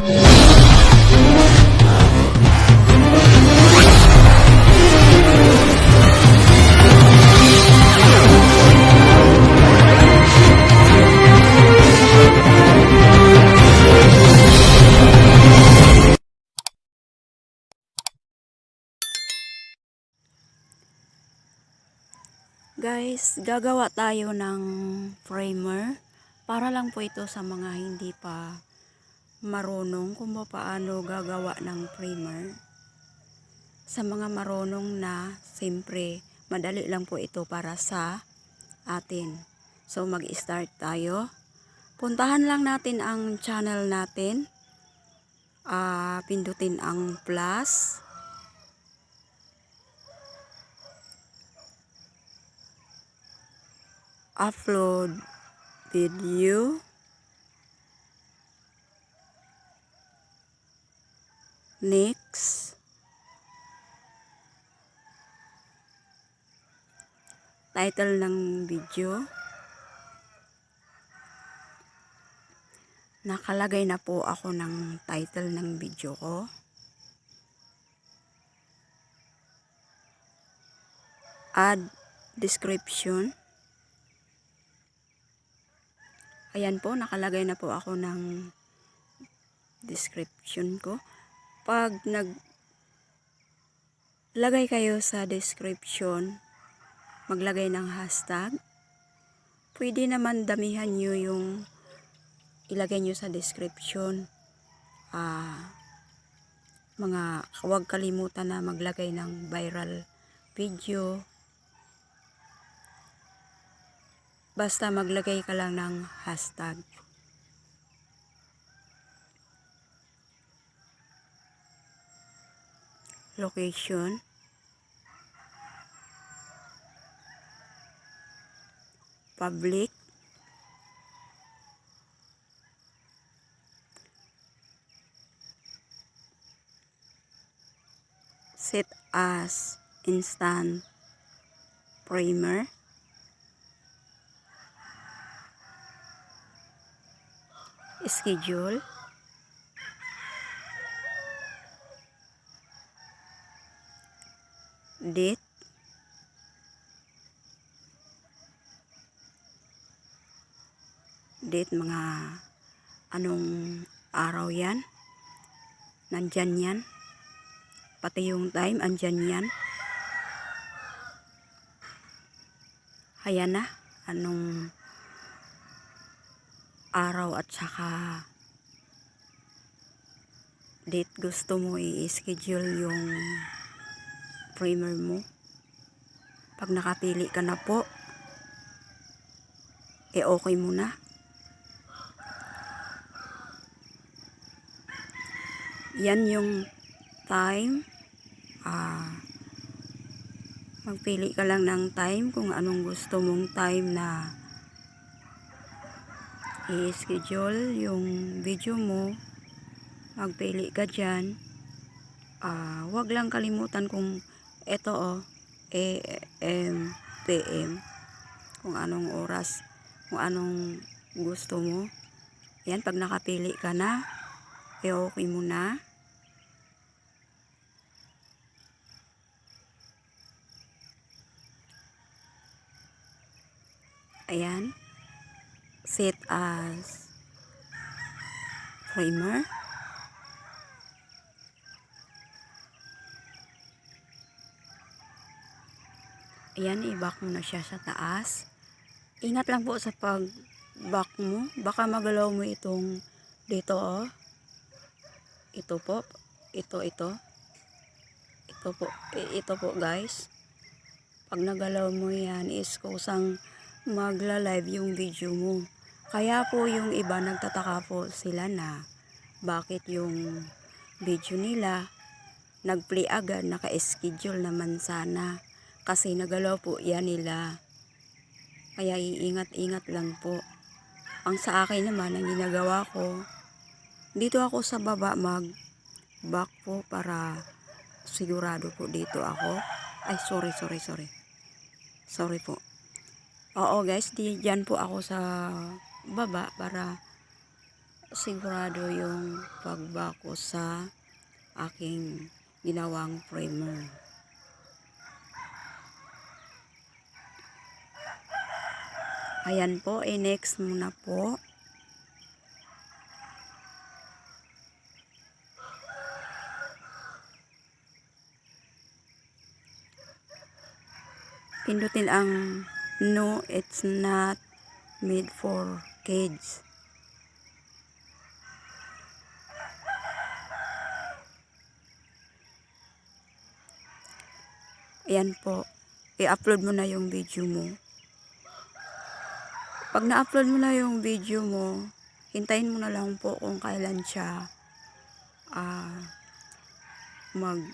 Guys, gagawa tayo ng primer para lang po ito sa mga hindi pa marunong kung paano gagawa ng primer. Sa mga marunong na, siyempre, madali lang po ito para sa atin. So, mag-start tayo. Puntahan lang natin ang channel natin. Pindutin ang plus. Upload video. Next. Title ng video. Nakalagay na po ako ng title ng video ko. Add description. Ayan po, nakalagay na po ako ng description ko. Pag naglagay kayo sa description, maglagay ng hashtag. Pwede naman damihan nyo yung ilagay nyo sa description. Huwag kalimutan na maglagay ng viral video. Basta maglagay ka lang ng hashtag. Location. Public. Set as instant primer. Schedule. Date. Date, mga anong araw yan. Nandyan yan. Pati yung time, andyan yan. Ayan na. Anong araw at saka date gusto mo i-schedule yung primer mo. Pag nakapili ka na po, okay mo na. Yan yung time. Magpili ka lang ng time kung anong gusto mong time na i-schedule yung video mo. Magpili ka dyan. Wag lang kalimutan kung ito AM, PM, kung anong oras, kung anong gusto mo. Yan, pag nakapili ka na, okay mo na. Ayan. Set as primer. Ayan, i-back mo na siya sa taas. Ingat lang po sa pag-back mo. Baka magalaw mo itong dito Ito po. Ito po guys. Pag nagalaw mo yan, is kusang magla-live yung video mo. Kaya po yung iba nagtataka po sila na bakit yung video nila nag-play agad, naka-schedule naman sana. Kasi nagalaw po yan nila. Kaya iingat-ingat lang po. Ang sa akin naman, ang ginagawa ko, dito ako sa baba mag-back po para sigurado po dito ako. Ay, sorry. Sorry po. Oo guys, diyan po ako sa baba para sigurado yung pagbako sa aking ginawang primer. Ayan po, next muna po. Pindutin ang no, it's not made for kids. Ayan po, i-upload mo na yung video mo. Pag na-upload mo na yung video mo, hintayin mo na lang po kung kailan siya mag-play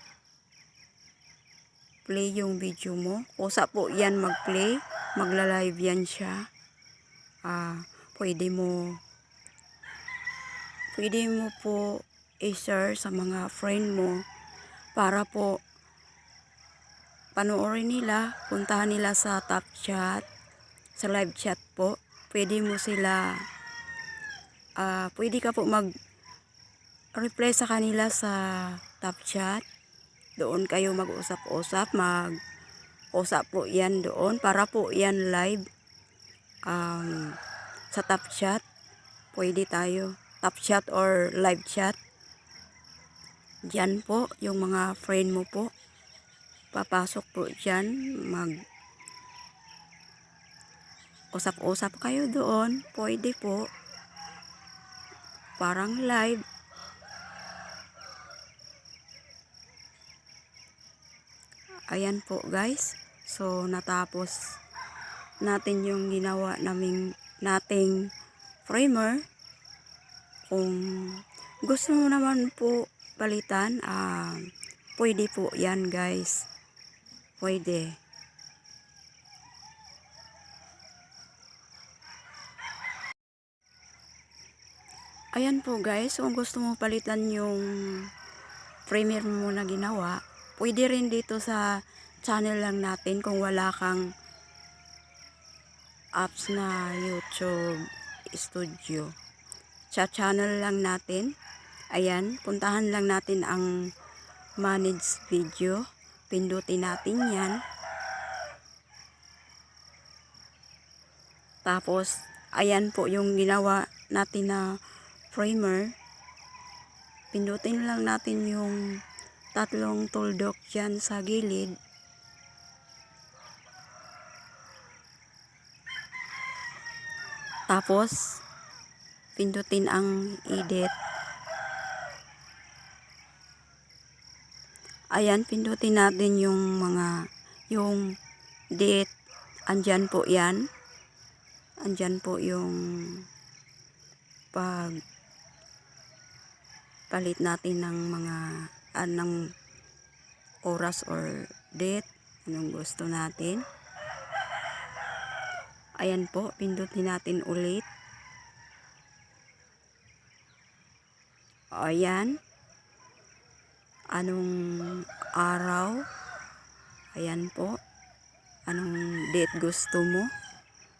yung video mo. Kusa po yan mag-play, magla-live yan siya. Pwede mo po i-share sa mga friend mo para po panoorin nila, puntahan nila sa top chat, sa live chat po. Pwede mo sila, pwede ka po mag-reply sa kanila sa top chat. Doon kayo mag-usap-usap, mag-usap po yan doon para po yan live sa top chat. Pwede tayo, top chat or live chat. Diyan po, yung mga friend mo po, papasok po dyan, usap-usap kayo doon, pwede po, parang live. Ayan po guys, so natapos natin yung ginawa nating primer. Kung gusto mo naman po palitan, pwede po yan guys, pwede. Ayan po guys, kung gusto mo palitan yung primer mo na ginawa, pwede rin dito sa channel lang natin kung wala kang apps na YouTube Studio. Sa channel lang natin, ayan, puntahan lang natin ang manage video, pindutin natin yan. Tapos, ayan po yung ginawa natin na primer. Pindutin lang natin yung tatlong tuldok dyan sa gilid. Tapos, pindutin ang edit. Ayan, pindutin natin yung date. Andyan po yan. Andyan po yung palit natin ng mga anong oras or date, anong gusto natin. Ayan po, pindutin natin ulit. Ayan, anong araw, ayan po, anong date gusto mo.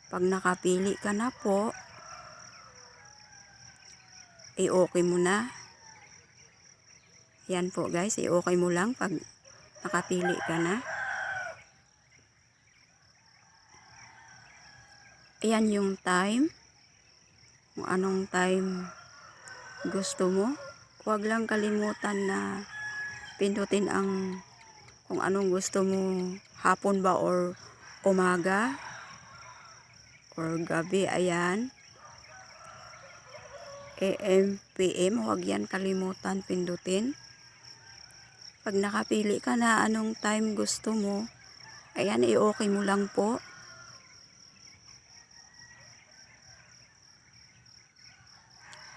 Pag nakapili ka na po, i-okay mo na. Yan po guys, i-okay mo lang pag nakapili ka na. Ayan yung time, kung anong time gusto mo. Huwag lang kalimutan na pindutin ang kung anong gusto mo, hapon ba or umaga or gabi. Ayan, AM, PM, huwag yan kalimutan pindutin. Pag nakapili ka na anong time gusto mo, ayan, i-okay mo lang po.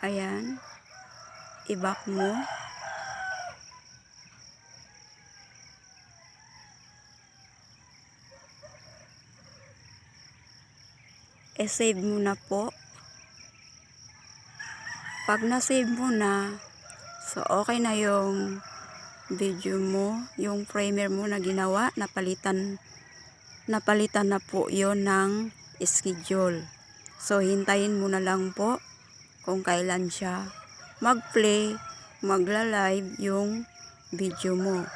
Ayan, i-back mo. E-save mo na po. Pag na-save mo na, so okay na yung video mo, yung primer mo na ginawa, napalitan na po yon ng schedule. So hintayin mo na lang po kung kailan siya mag-play, magla-live yung video mo.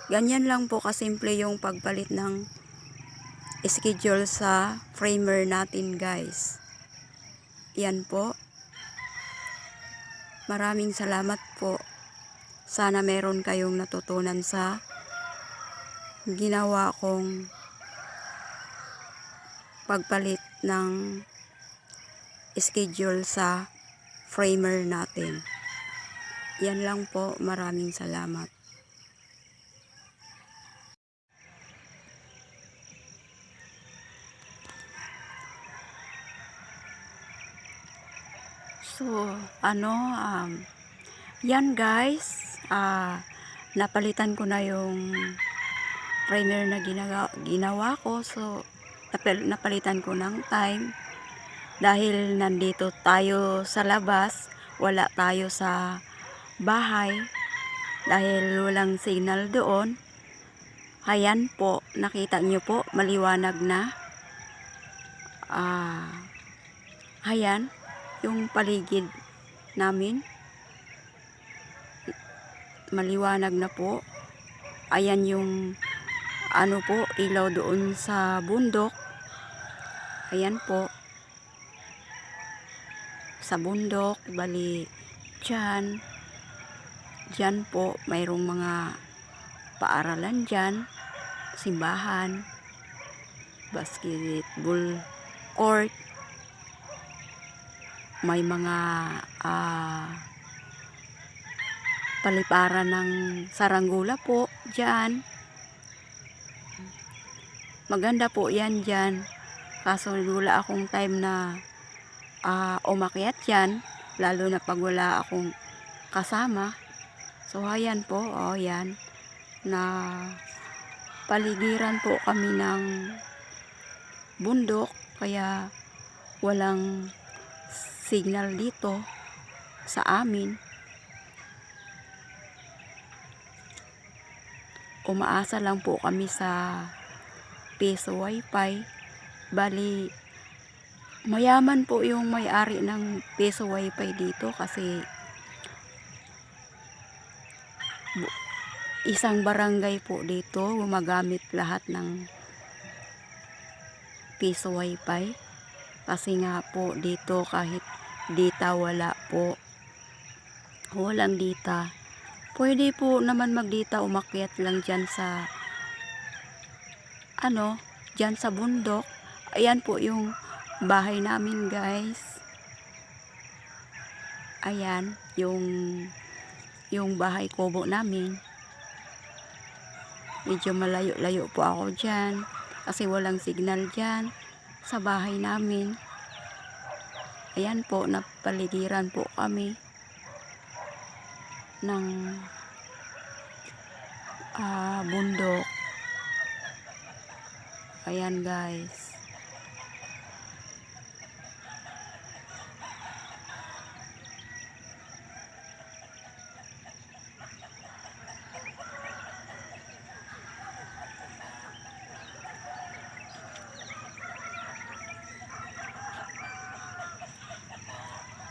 Ganyan lang po kasimple yung pagpalit ng schedule sa framer natin, guys. Yan po. Maraming salamat po. Sana meron kayong natutunan sa ginawa kong pagpalit ng schedule sa framer natin. Yan lang po. Maraming salamat. So, yan guys, napalitan ko na yung framer na ginawa ko. So, napalitan ko ng time dahil nandito tayo sa labas, wala tayo sa bahay dahil walang signal doon. Ayan po, nakita nyo po, maliwanag na. Ayan, yung paligid namin. Maliwanag na po. Ayan yung ilaw doon sa bundok. Ayan po. Sa bundok, bali dyan po mayroong mga paaralan dyan, simbahan, basketball court, may mga paliparan ng saranggula po dyan. Maganda po yan dyan, kaso wala akong time na umakyat yan, lalo na pag wala akong kasama. So ayan po, yan, na paligiran po kami ng bundok, kaya walang signal dito sa amin. Umaasa lang po kami sa Piso Wi-Fi. Bali, mayaman po yung may-ari ng Piso Wi-Fi dito kasi isang barangay po dito gumagamit lahat ng Piso Wi-Fi. Kasi nga po dito kahit data wala po. Walang data. Pwede po naman mag-data, umakyat lang dyan sa dyan sa bundok. Ayan po yung bahay namin, guys. Ayan yung bahay kubo namin. Medyo malayo-layo po ako dyan kasi walang signal dyan sa bahay namin. Ayan po, napaligiran po kami ng bundok. Ayan, guys.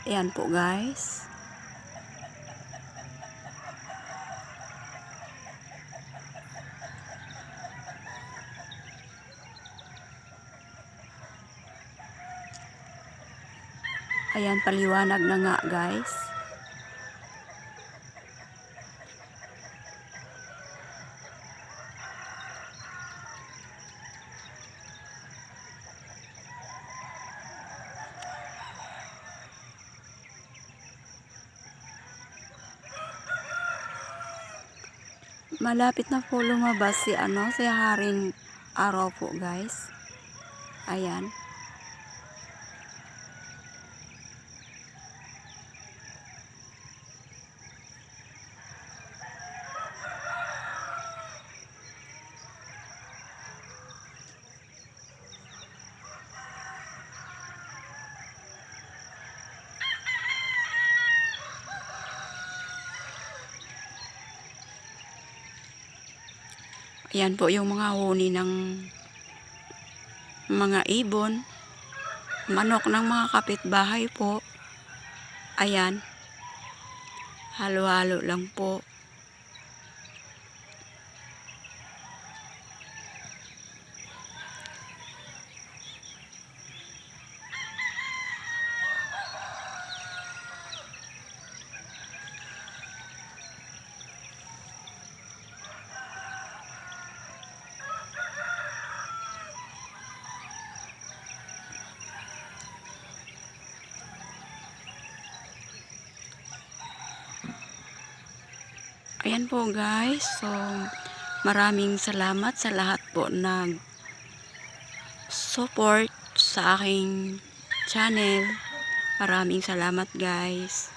Ayan po, guys. Ayan, paliwanag na nga, guys. Malapit na po lumabas si Haring Araw po, guys. Ayan. Ayan po yung mga huni ng mga ibon, manok ng mga kapitbahay po. Ayan, halo-halo lang po. Ayan po guys, so maraming salamat sa lahat po nag support sa aking channel. Maraming salamat guys.